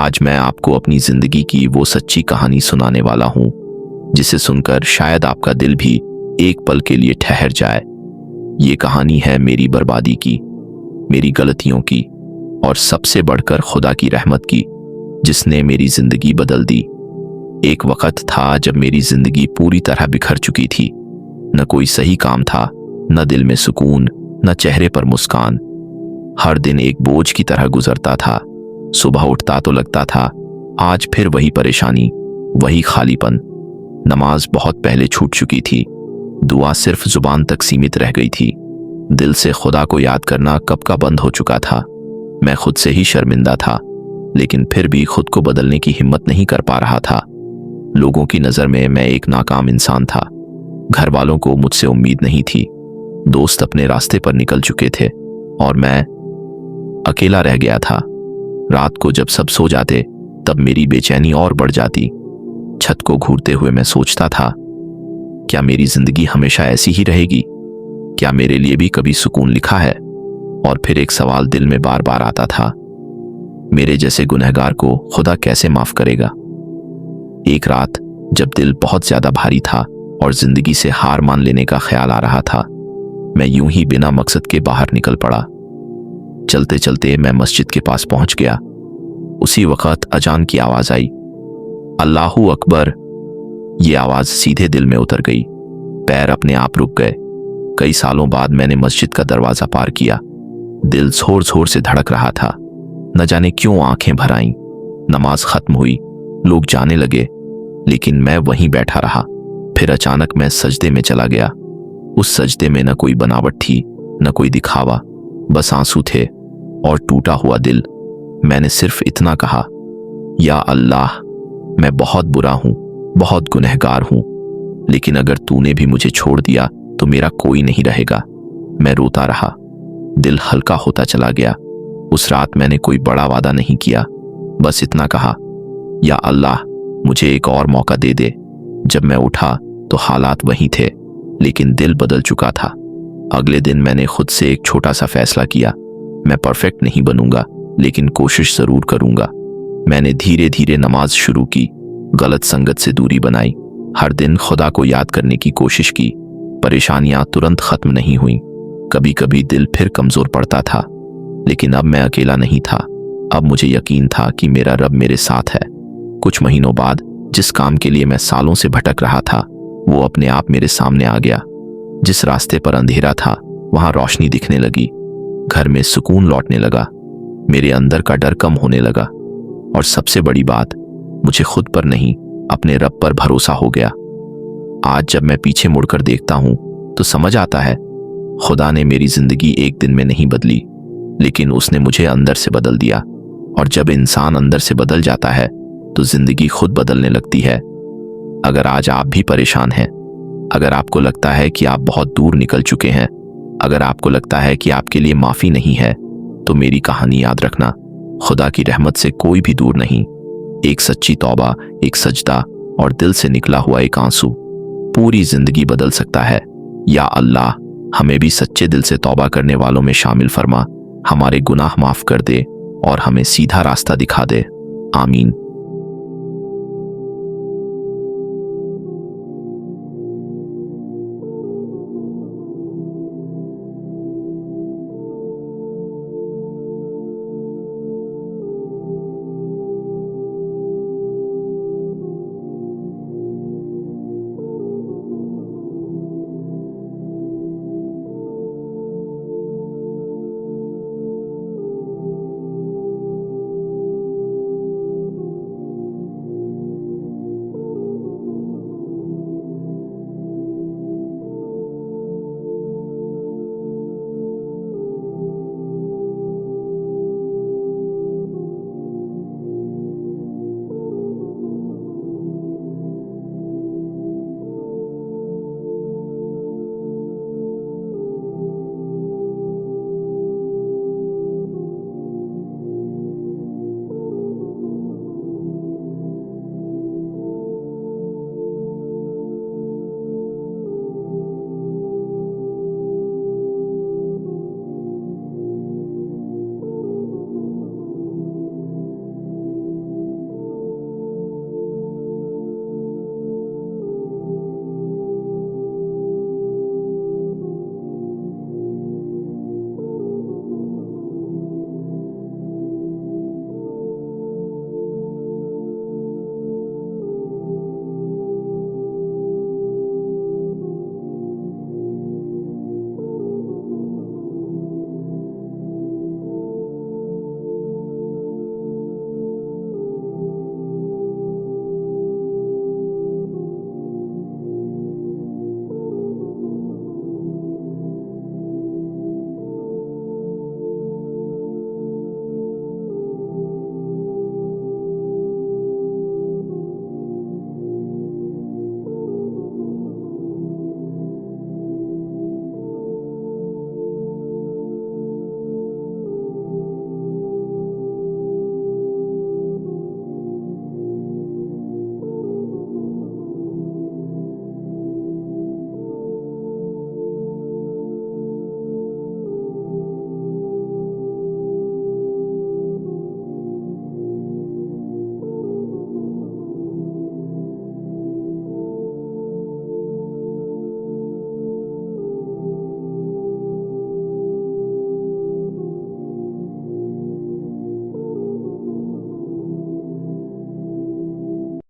आज मैं आपको अपनी जिंदगी की वो सच्ची कहानी सुनाने वाला हूं जिसे सुनकर शायद आपका दिल भी एक पल के लिए ठहर जाए। ये कहानी है मेरी बर्बादी की, मेरी गलतियों की और सबसे बढ़कर खुदा की रहमत की, जिसने मेरी जिंदगी बदल दी। एक वक्त था जब मेरी जिंदगी पूरी तरह बिखर चुकी थी। न कोई सही काम था, न दिल में सुकून, न चेहरे पर मुस्कान। हर दिन एक बोझ की तरह गुजरता था। सुबह उठता तो लगता था आज फिर वही परेशानी, वही खालीपन। नमाज बहुत पहले छूट चुकी थी, दुआ सिर्फ जुबान तक सीमित रह गई थी। दिल से खुदा को याद करना कब का बंद हो चुका था। मैं खुद से ही शर्मिंदा था, लेकिन फिर भी खुद को बदलने की हिम्मत नहीं कर पा रहा था। लोगों की नज़र में मैं एक नाकाम इंसान था। घर वालों को मुझसे उम्मीद नहीं थी। दोस्त अपने रास्ते पर निकल चुके थे और मैं अकेला रह गया था। रात को जब सब सो जाते तब मेरी बेचैनी और बढ़ जाती। छत को घूरते हुए मैं सोचता था, क्या मेरी जिंदगी हमेशा ऐसी ही रहेगी? क्या मेरे लिए भी कभी सुकून लिखा है? और फिर एक सवाल दिल में बार बार आता था, मेरे जैसे गुनहगार को खुदा कैसे माफ करेगा? एक रात जब दिल बहुत ज्यादा भारी था और जिंदगी से हार मान लेने का ख्याल आ रहा था, मैं यूं ही बिना मकसद के बाहर निकल पड़ा। चलते चलते मैं मस्जिद के पास पहुंच गया। उसी वक्त अजान की आवाज आई, अल्लाहू अकबर। ये आवाज सीधे दिल में उतर गई। पैर अपने आप रुक गए। कई सालों बाद मैंने मस्जिद का दरवाजा पार किया। दिल जोर जोर से धड़क रहा था। न जाने क्यों आंखें भर आईं। नमाज खत्म हुई, लोग जाने लगे, लेकिन मैं वहीं बैठा रहा। फिर अचानक मैं सजदे में चला गया। उस सजदे में न कोई बनावट थी, न कोई दिखावा, बस आंसू थे और टूटा हुआ दिल। मैंने सिर्फ इतना कहा, या अल्लाह, मैं बहुत बुरा हूं, बहुत गुनहगार हूं, लेकिन अगर तूने भी मुझे छोड़ दिया तो मेरा कोई नहीं रहेगा। मैं रोता रहा, दिल हल्का होता चला गया। उस रात मैंने कोई बड़ा वादा नहीं किया, बस इतना कहा, या अल्लाह, मुझे एक और मौका दे दे। जब मैं उठा तो हालात वही थे, लेकिन दिल बदल चुका था। अगले दिन मैंने खुद से एक छोटा सा फैसला किया, मैं परफेक्ट नहीं बनूंगा, लेकिन कोशिश जरूर करूंगा। मैंने धीरे धीरे नमाज शुरू की, गलत संगत से दूरी बनाई, हर दिन खुदा को याद करने की कोशिश की। परेशानियां तुरंत खत्म नहीं हुई। कभी कभी दिल फिर कमजोर पड़ता था, लेकिन अब मैं अकेला नहीं था। अब मुझे यकीन था कि मेरा रब मेरे साथ है। कुछ महीनों बाद जिस काम के लिए मैं सालों से भटक रहा था, वो अपने आप मेरे सामने आ गया। जिस रास्ते पर अंधेरा था, वहां रोशनी दिखने लगी। घर में सुकून लौटने लगा। मेरे अंदर का डर कम होने लगा। और सबसे बड़ी बात, मुझे खुद पर नहीं, अपने रब पर भरोसा हो गया। आज जब मैं पीछे मुड़कर देखता हूं तो समझ आता है, खुदा ने मेरी जिंदगी एक दिन में नहीं बदली, लेकिन उसने मुझे अंदर से बदल दिया। और जब इंसान अंदर से बदल जाता है तो जिंदगी खुद बदलने लगती है। अगर आज आप भी परेशान हैं, अगर आपको लगता है कि आप बहुत दूर निकल चुके हैं, अगर आपको लगता है कि आपके लिए माफी नहीं है, तो मेरी कहानी याद रखना, खुदा की रहमत से कोई भी दूर नहीं। एक सच्ची तौबा, एक सजदा और दिल से निकला हुआ एक आंसू पूरी जिंदगी बदल सकता है। या अल्लाह, हमें भी सच्चे दिल से तौबा करने वालों में शामिल फरमा, हमारे गुनाह माफ कर दे और हमें सीधा रास्ता दिखा दे। आमीन।